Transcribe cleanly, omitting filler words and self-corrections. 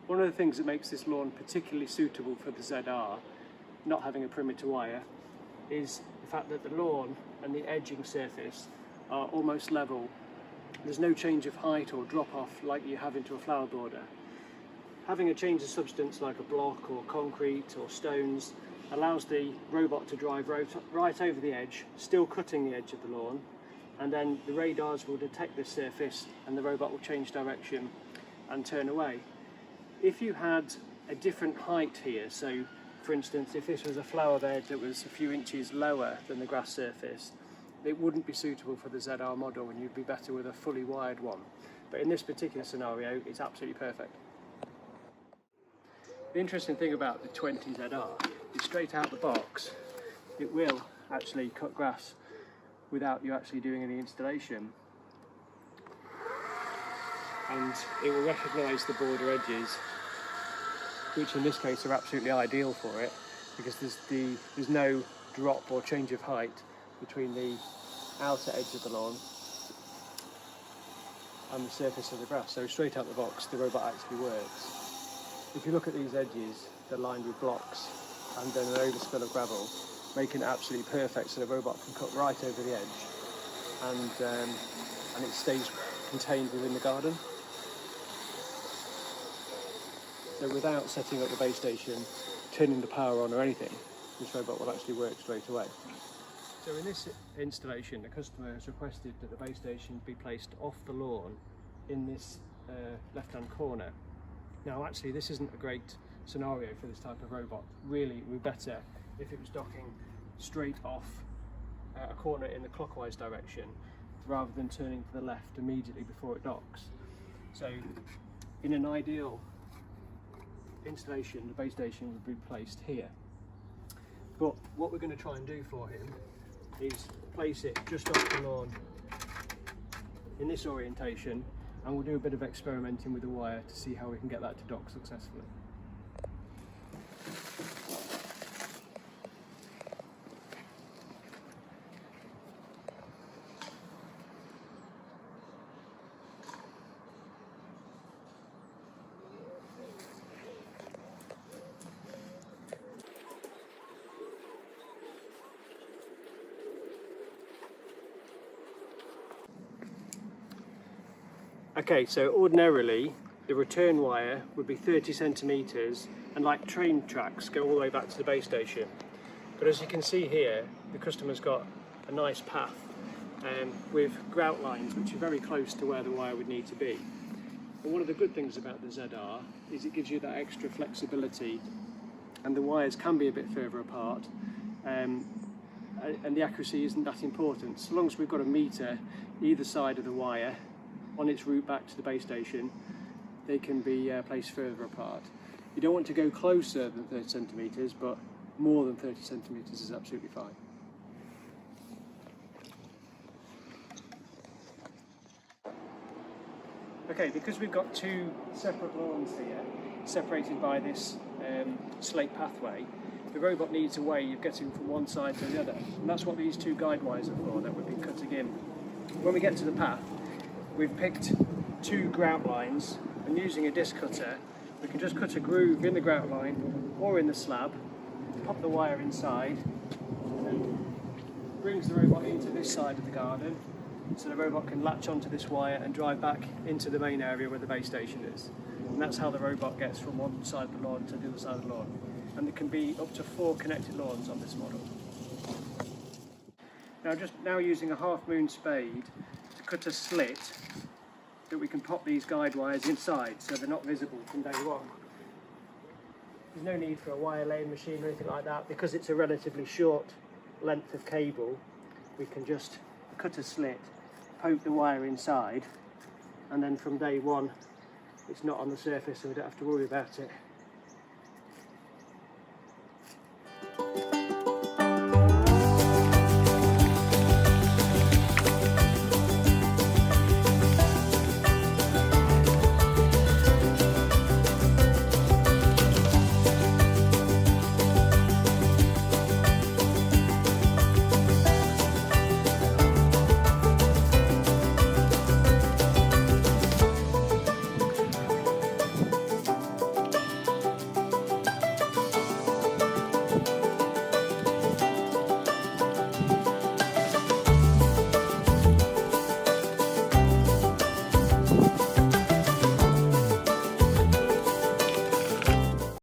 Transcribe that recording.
One of the things that makes this lawn particularly suitable for the ZR, not having a perimeter wire, is the fact that the lawn and the edging surface are almost level. There's no change of height or drop off like you have into a flower border. Having a change of substance like a block or concrete or stones allows the robot to drive right over the edge, still cutting the edge of the lawn, and then the radars will detect this surface and the robot will change direction and turn away. If you had a different height here, so for instance if this was a flower bed that was a few inches lower than the grass surface, it wouldn't be suitable for the ZR model and you'd be better with a fully wired one. But in this particular scenario, it's absolutely perfect. The interesting thing about the 20 ZR is straight out the box, it will actually cut grass without you actually doing any installation. And it will recognise the border edges, which in this case are absolutely ideal for it, because there's no drop or change of height between the outer edge of the lawn and the surface of the grass. So straight out the box the robot actually works. If you look at these edges, they're lined with blocks and then an overspill of gravel, making it absolutely perfect so the robot can cut right over the edge and it stays contained within the garden. So without setting up the base station, turning the power on or anything, this robot will actually work straight away. So in this installation, the customer has requested that the base station be placed off the lawn in this left-hand corner. Now actually this isn't a great scenario for this type of robot. Really it would be better if it was docking straight off a corner in the clockwise direction rather than turning to the left immediately before it docks. So in an ideal installation, the base station would be placed here. But what we're going to try and do for him is place it just off the lawn in this orientation, and we'll do a bit of experimenting with the wire to see how we can get that to dock successfully. Okay, so ordinarily the return wire would be 30 centimetres and like train tracks go all the way back to the base station. But as you can see here, the customer's got a nice path with grout lines which are very close to where the wire would need to be. And one of the good things about the ZR is it gives you that extra flexibility, and the wires can be a bit further apart and the accuracy isn't that important. So long as we've got a metre either side of the wire on its route back to the base station, they can be placed further apart. You don't want to go closer than 30 centimetres, but more than 30 centimetres is absolutely fine. Okay, because we've got two separate lawns here, separated by this slate pathway, the robot needs a way of getting from one side to the other, and that's what these two guide wires are for that we've been cutting in. When we get to the path, we've picked two grout lines, and using a disc cutter we can just cut a groove in the grout line or in the slab, pop the wire inside, and brings the robot into this side of the garden, so the robot can latch onto this wire and drive back into the main area where the base station is. And that's how the robot gets from one side of the lawn to the other side of the lawn. And there can be up to 4 connected lawns on this model. Now using a half-moon spade to cut a slit that we can pop these guide wires inside so they're not visible from day one. There's no need for a wire laying machine or anything like that. Because it's a relatively short length of cable, we can just cut a slit, poke the wire inside, and then from day one it's not on the surface, so we don't have to worry about it